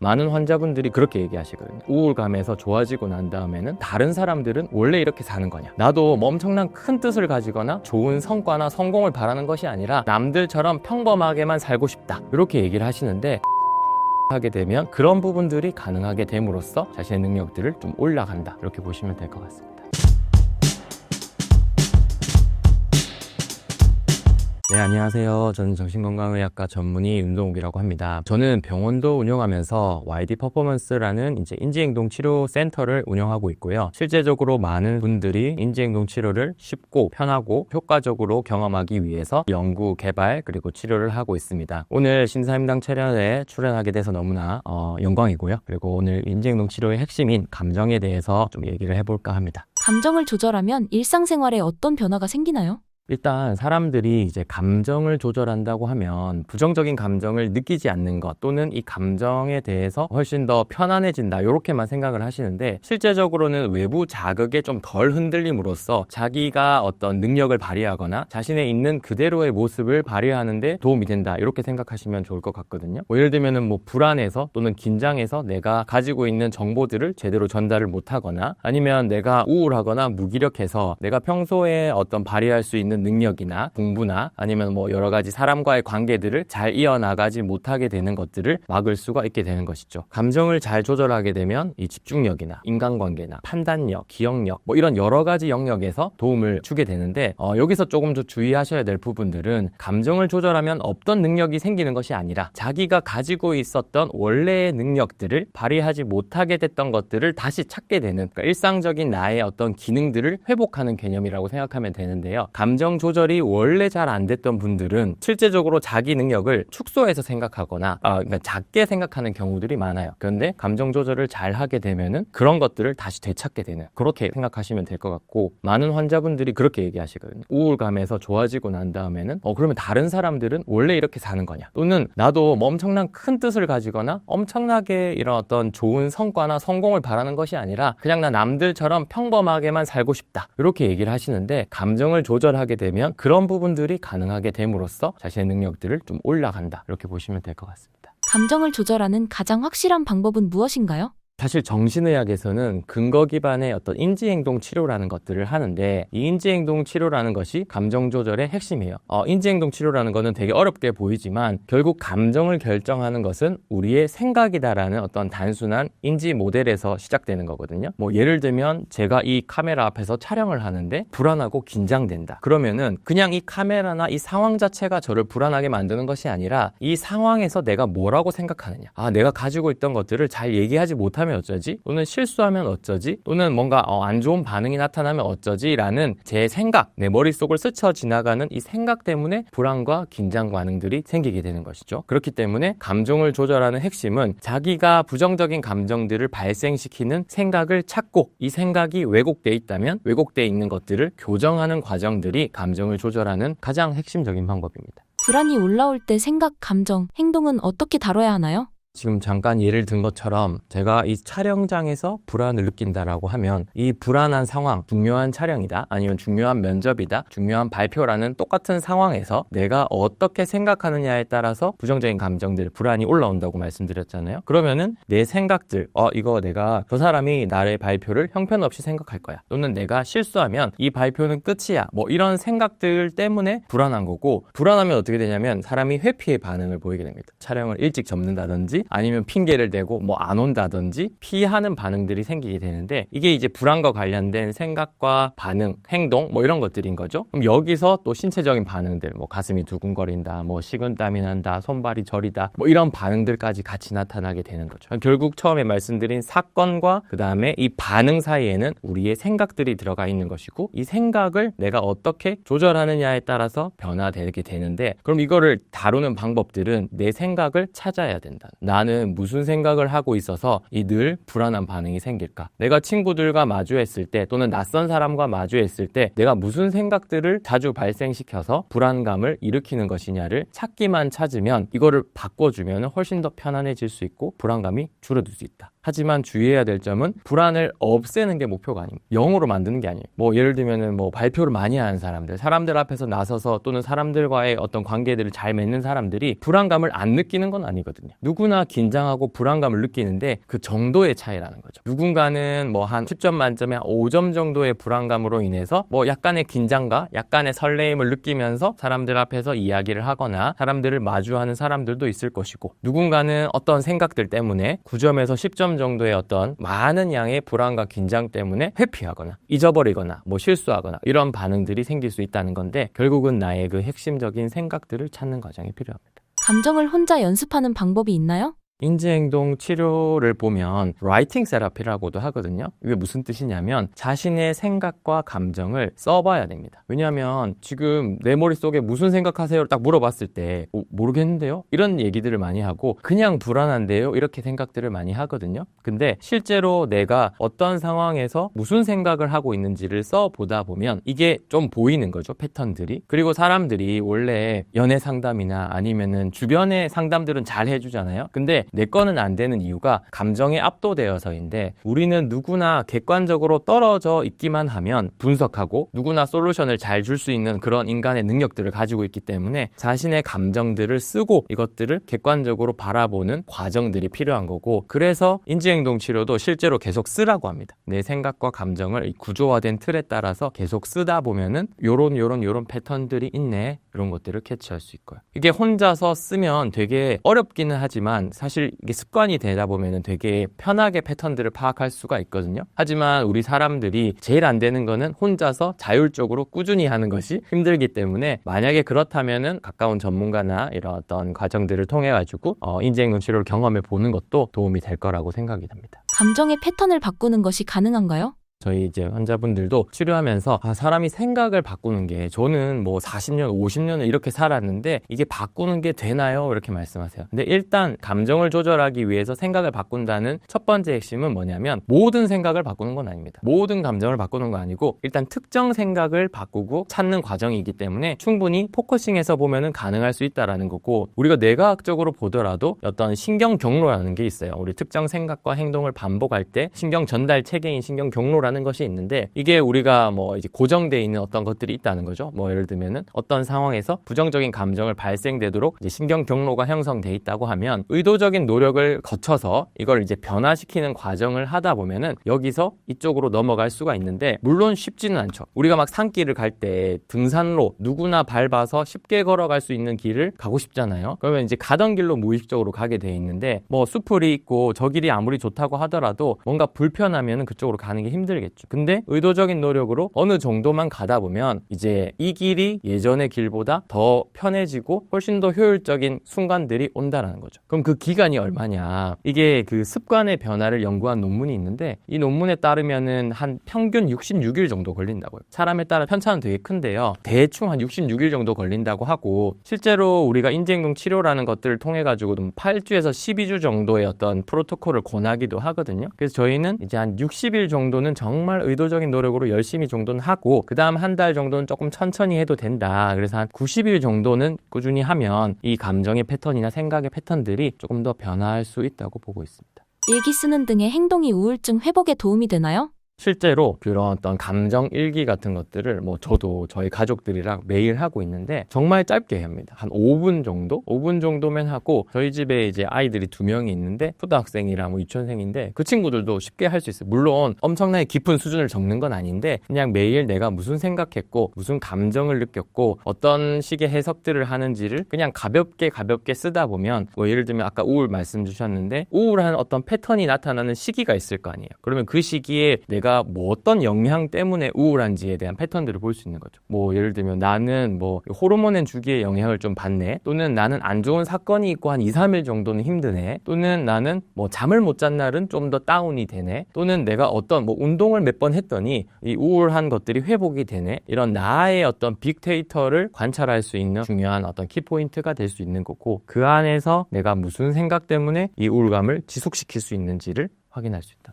많은 환자분들이 그렇게 얘기하시거든요. 우울감에서 좋아지고 난 다음에는 다른 사람들은 원래 이렇게 사는 거냐, 나도 뭐 엄청난 큰 뜻을 가지거나 좋은 성과나 성공을 바라는 것이 아니라 남들처럼 평범하게만 살고 싶다, 이렇게 얘기를 하시는데, 하게 되면 그런 부분들이 가능하게 됨으로써 자신의 능력들을 좀 올라간다, 이렇게 보시면 될 것 같습니다. 네, 안녕하세요. 저는 정신건강의학과 전문의 윤동욱이라고 합니다. 저는 병원도 운영하면서 YD 퍼포먼스라는 인지행동 치료 센터를 운영하고 있고요. 실제적으로 많은 분들이 인지행동 치료를 쉽고 편하고 효과적으로 경험하기 위해서 연구, 개발, 그리고 치료를 하고 있습니다. 오늘 신사임당 촬영에 출연하게 돼서 너무나 영광이고요. 그리고 오늘 인지행동 치료의 핵심인 감정에 대해서 좀 얘기를 해볼까 합니다. 감정을 조절하면 일상생활에 어떤 변화가 생기나요? 일단 사람들이 이제 감정을 조절한다고 하면 부정적인 감정을 느끼지 않는 것, 또는 이 감정에 대해서 훨씬 더 편안해진다, 이렇게만 생각을 하시는데, 실제적으로는 외부 자극에 좀 덜 흔들림으로써 자기가 어떤 능력을 발휘하거나 자신의 있는 그대로의 모습을 발휘하는 데 도움이 된다, 이렇게 생각하시면 좋을 것 같거든요. 예를 들면은 불안해서 또는 긴장해서 내가 가지고 있는 정보들을 제대로 전달을 못하거나, 아니면 내가 우울하거나 무기력해서 내가 평소에 어떤 발휘할 수 있는 능력이나 공부나 아니면 여러 가지 사람과의 관계들을 잘 이어나가지 못하게 되는 것들을 막을 수가 있게 되는 것이죠. 감정을 잘 조절하게 되면 이 집중력이나 인간관계나 판단력, 기억력, 이런 여러 가지 영역에서 도움을 주게 되는데, 여기서 조금 더 주의하셔야 될 부분들은, 감정을 조절하면 없던 능력이 생기는 것이 아니라 자기가 가지고 있었던 원래의 능력들을 발휘하지 못하게 됐던 것들을 다시 찾게 되는, 그러니까 일상적인 나의 어떤 기능들을 회복하는 개념이라고 생각하면 되는데요. 감정 조절이 원래 잘 안 됐던 분들은 실제적으로 자기 능력을 축소해서 생각하거나 그러니까 작게 생각하는 경우들이 많아요. 그런데 감정 조절을 잘 하게 되면은 그런 것들을 다시 되찾게 되는, 그렇게 생각하시면 될 것 같고, 많은 환자분들이 그렇게 얘기하시거든요. 우울감에서 좋아지고 난 다음에는 그러면 다른 사람들은 원래 이렇게 사는 거냐, 또는 나도 뭐 엄청난 큰 뜻을 가지거나 엄청나게 이런 어떤 좋은 성과나 성공을 바라는 것이 아니라 그냥 나 남들처럼 평범하게만 살고 싶다, 이렇게 얘기를 하시는데, 감정을 조절하게 되면 그런 부분들이 가능하게 됨으로써 자신의 능력들을 좀 올라간다, 이렇게 보시면 될 것 같습니다. 감정을 조절하는 가장 확실한 방법은 무엇인가요? 사실 정신의학에서는 근거 기반의 어떤 인지행동 치료라는 것들을 하는데, 이 인지행동 치료라는 것이 감정 조절의 핵심이에요. 인지행동 치료라는 것은 되게 어렵게 보이지만 결국 감정을 결정하는 것은 우리의 생각이다라는 어떤 단순한 인지 모델에서 시작되는 거거든요. 예를 들면 제가 이 카메라 앞에서 촬영을 하는데 불안하고 긴장된다. 그러면은 그냥 이 카메라나 이 상황 자체가 저를 불안하게 만드는 것이 아니라 이 상황에서 내가 뭐라고 생각하느냐, 내가 가지고 있던 것들을 잘 얘기하지 못하면 어쩌지? 또는 실수하면 어쩌지? 또는 뭔가 안 좋은 반응이 나타나면 어쩌지? 라는 제 생각, 내 머릿속을 스쳐 지나가는 이 생각 때문에 불안과 긴장 반응들이 생기게 되는 것이죠. 그렇기 때문에 감정을 조절하는 핵심은 자기가 부정적인 감정들을 발생시키는 생각을 찾고, 이 생각이 왜곡되어 있다면 왜곡되어 있는 것들을 교정하는 과정들이 감정을 조절하는 가장 핵심적인 방법입니다. 불안이 올라올 때 생각, 감정, 행동은 어떻게 다뤄야 하나요? 지금 잠깐 예를 든 것처럼 제가 이 촬영장에서 불안을 느낀다라고 하면, 이 불안한 상황, 중요한 촬영이다, 아니면 중요한 면접이다, 중요한 발표라는 똑같은 상황에서 내가 어떻게 생각하느냐에 따라서 부정적인 감정들, 불안이 올라온다고 말씀드렸잖아요. 그러면은 내 생각들, 이거 내가 저 사람이 나의 발표를 형편없이 생각할 거야, 또는 내가 실수하면 이 발표는 끝이야, 이런 생각들 때문에 불안한 거고, 불안하면 어떻게 되냐면 사람이 회피의 반응을 보이게 됩니다. 촬영을 일찍 접는다든지 아니면 핑계를 대고 안 온다든지 피하는 반응들이 생기게 되는데, 이게 이제 불안과 관련된 생각과 반응, 행동 이런 것들인 거죠. 그럼 여기서 또 신체적인 반응들, 가슴이 두근거린다, 식은땀이 난다, 손발이 저리다, 이런 반응들까지 같이 나타나게 되는 거죠. 결국 처음에 말씀드린 사건과 그 다음에 이 반응 사이에는 우리의 생각들이 들어가 있는 것이고, 이 생각을 내가 어떻게 조절하느냐에 따라서 변화되게 되는데, 그럼 이거를 다루는 방법들은 내 생각을 찾아야 된다. 나는 무슨 생각을 하고 있어서 이 늘 불안한 반응이 생길까? 내가 친구들과 마주했을 때, 또는 낯선 사람과 마주했을 때 내가 무슨 생각들을 자주 발생시켜서 불안감을 일으키는 것이냐를 찾기만 찾으면, 이거를 바꿔주면 훨씬 더 편안해질 수 있고 불안감이 줄어들 수 있다. 하지만 주의해야 될 점은 불안을 없애는 게 목표가 아닙니다. 0으로 만드는 게 아니에요. 뭐 예를 들면은 뭐 발표를 많이 하는 사람들 앞에서 나서서 또는 사람들과의 어떤 관계들을 잘 맺는 사람들이 불안감을 안 느끼는 건 아니거든요. 누구나 긴장하고 불안감을 느끼는데 그 정도의 차이라는 거죠. 누군가는 뭐 한 10점 만점에 한 5점 정도의 불안감으로 인해서 뭐 약간의 긴장과 약간의 설레임을 느끼면서 사람들 앞에서 이야기를 하거나 사람들을 마주하는 사람들도 있을 것이고, 누군가는 어떤 생각들 때문에 9점에서 10점 정도의 어떤 많은 양의 불안과 긴장 때문에 회피하거나 잊어버리거나 뭐 실수하거나 이런 반응들이 생길 수 있다는 건데, 결국은 나의 그 핵심적인 생각들을 찾는 과정이 필요합니다. 감정을 혼자 연습하는 방법이 있나요? 인지행동 치료를 보면 라이팅 세라피라고도 하거든요. 이게 무슨 뜻이냐면 자신의 생각과 감정을 써봐야 됩니다. 왜냐하면 지금 내 머릿속에 무슨 생각하세요? 딱 물어봤을 때 모르겠는데요? 이런 얘기들을 많이 하고 그냥 불안한데요? 이렇게 생각들을 많이 하거든요. 근데 실제로 내가 어떤 상황에서 무슨 생각을 하고 있는지를 써보다 보면 이게 좀 보이는 거죠. 패턴들이. 그리고 사람들이 원래 연애 상담이나 아니면은 주변의 상담들은 잘 해주잖아요. 근데 내 거는 안 되는 이유가 감정에 압도되어서인데, 우리는 누구나 객관적으로 떨어져 있기만 하면 분석하고 누구나 솔루션을 잘 줄 수 있는 그런 인간의 능력들을 가지고 있기 때문에 자신의 감정들을 쓰고 이것들을 객관적으로 바라보는 과정들이 필요한 거고, 그래서 인지행동 치료도 실제로 계속 쓰라고 합니다. 내 생각과 감정을 이 구조화된 틀에 따라서 계속 쓰다 보면은 요런 패턴들이 있네, 이런 것들을 캐치할 수 있고요. 이게 혼자서 쓰면 되게 어렵기는 하지만 사실 이게 습관이 되다 보면은 되게 편하게 패턴들을 파악할 수가 있거든요. 하지만 우리 사람들이 제일 안 되는 거는 혼자서 자율적으로 꾸준히 하는 것이 힘들기 때문에, 만약에 그렇다면은 가까운 전문가나 이런 어떤 과정들을 통해 가지고 인지행동 치료를 경험해 보는 것도 도움이 될 거라고 생각이 됩니다. 감정의 패턴을 바꾸는 것이 가능한가요? 저희 이제 환자분들도 치료하면서 사람이 생각을 바꾸는 게, 저는 뭐 40년, 50년을 이렇게 살았는데 이게 바꾸는 게 되나요? 이렇게 말씀하세요. 근데 일단 감정을 조절하기 위해서 생각을 바꾼다는 첫 번째 핵심은 뭐냐면, 모든 생각을 바꾸는 건 아닙니다. 모든 감정을 바꾸는 건 아니고 일단 특정 생각을 바꾸고 찾는 과정이기 때문에 충분히 포커싱해서 보면은 가능할 수 있다라는 거고, 우리가 뇌과학적으로 보더라도 어떤 신경 경로라는 게 있어요. 우리 특정 생각과 행동을 반복할 때 신경 전달 체계인 신경 경로라는 것이 있는데, 이게 우리가 뭐 이제 고정되어 있는 어떤 것들이 있다는 거죠. 뭐 예를 들면은 어떤 상황에서 부정적인 감정을 발생되도록 이제 신경 경로가 형성돼 있다고 하면, 의도적인 노력을 거쳐서 이걸 이제 변화시키는 과정을 하다 보면은 여기서 이쪽으로 넘어갈 수가 있는데, 물론 쉽지는 않죠. 우리가 막 산길을 갈 때 등산로 누구나 밟아서 쉽게 걸어갈 수 있는 길을 가고 싶잖아요. 그러면 이제 가던 길로 무의식적으로 가게 돼 있는데, 뭐 수풀이 있고 저 길이 아무리 좋다고 하더라도 뭔가 불편하면은 그쪽으로 가는 게 힘들겠죠. 근데 의도적인 노력으로 어느 정도만 가다 보면 이제 이 길이 예전의 길보다 더 편해지고 훨씬 더 효율적인 순간들이 온다라는 거죠. 그럼 그 기간이 얼마냐? 이게 그 습관의 변화를 연구한 논문이 있는데, 이 논문에 따르면은 한 평균 66일 정도 걸린다고요. 사람에 따라 편차는 되게 큰데요. 대충 한 66일 정도 걸린다고 하고, 실제로 우리가 인지행동 치료라는 것들을 통해 가지고 8주에서 12주 정도의 어떤 프로토콜을 권하기도 하거든요. 그래서 저희는 이제 한 60일 정도는 정말 의도적인 노력으로 열심히 정도는 하고, 그 다음 한 달 정도는 조금 천천히 해도 된다. 그래서 한 90일 정도는 꾸준히 하면 이 감정의 패턴이나 생각의 패턴들이 조금 더 변화할 수 있다고 보고 있습니다. 일기 쓰는 등의 행동이 우울증 회복에 도움이 되나요? 실제로 그런 어떤 감정 일기 같은 것들을 뭐 저도 저희 가족들이랑 매일 하고 있는데 정말 짧게 합니다. 한 5분 정도? 5분 정도면 하고, 저희 집에 이제 아이들이 2명이 있는데 초등학생이랑 뭐 유치원생인데 그 친구들도 쉽게 할 수 있어요. 물론 엄청나게 깊은 수준을 적는 건 아닌데, 그냥 매일 내가 무슨 생각했고 무슨 감정을 느꼈고 어떤 식의 해석들을 하는지를 그냥 가볍게 쓰다 보면, 뭐 예를 들면 아까 우울 말씀 주셨는데, 우울한 어떤 패턴이 나타나는 시기가 있을 거 아니에요. 그러면 그 시기에 내가 뭐 어떤 영향 때문에 우울한지에 대한 패턴들을 볼 수 있는 거죠. 뭐 예를 들면 나는 뭐 호르몬의 주기에 영향을 좀 받네, 또는 나는 안 좋은 사건이 있고 한 2, 3일 정도는 힘드네, 또는 나는 뭐 잠을 못 잔 날은 좀 더 다운이 되네, 또는 내가 어떤 뭐 운동을 몇 번 했더니 이 우울한 것들이 회복이 되네, 이런 나의 어떤 빅데이터를 관찰할 수 있는 중요한 어떤 키포인트가 될 수 있는 거고, 그 안에서 내가 무슨 생각 때문에 이 우울감을 지속시킬 수 있는지를 확인할 수 있다.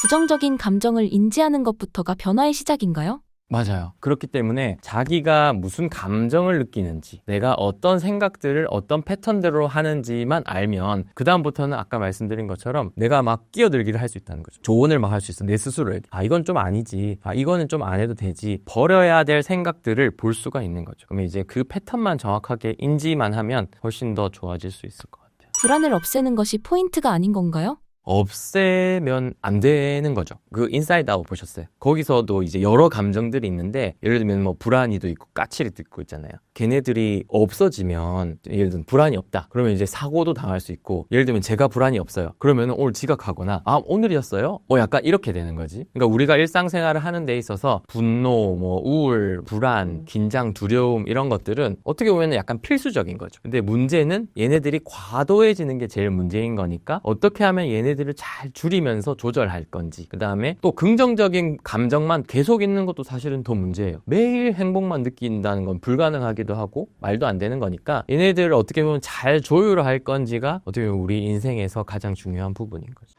부정적인 감정을 인지하는 것부터가 변화의 시작인가요? 맞아요. 그렇기 때문에 자기가 무슨 감정을 느끼는지, 내가 어떤 생각들을 어떤 패턴대로 하는지만 알면 그다음부터는 아까 말씀드린 것처럼 내가 막 끼어들기를 할 수 있다는 거죠. 조언을 막 할 수 있어. 내 스스로에게. 아, 이건 좀 아니지. 아, 이거는 좀 안 해도 되지. 버려야 될 생각들을 볼 수가 있는 거죠. 그러면 이제 그 패턴만 정확하게 인지만 하면 훨씬 더 좋아질 수 있을 것 같아요. 불안을 없애는 것이 포인트가 아닌 건가요? 없애면 안 되는 거죠. 그 인사이드 아웃 보셨어요? 거기서도 이제 여러 감정들이 있는데 예를 들면 뭐 불안이도 있고 까칠이도 있고 있잖아요. 걔네들이 없어지면 예를 들면 불안이 없다. 그러면 이제 사고도 당할 수 있고 예를 들면 제가 불안이 없어요. 그러면 오늘 지각하거나 아 오늘이었어요? 약간 이렇게 되는 거지. 그러니까 우리가 일상생활을 하는 데 있어서 분노, 뭐 우울, 불안, 긴장, 두려움 이런 것들은 어떻게 보면 약간 필수적인 거죠. 근데 문제는 얘네들이 과도해지는 게 제일 문제인 거니까 어떻게 하면 얘네들을 잘 줄이면서 조절할 건지 그 다음에 또 긍정적인 감정만 계속 있는 것도 사실은 더 문제예요. 매일 행복만 느낀다는 건 불가능하기도 하고 말도 안 되는 거니까 얘네들을 어떻게 보면 잘 조율할 건지가 어떻게 보면 우리 인생에서 가장 중요한 부분인 거죠.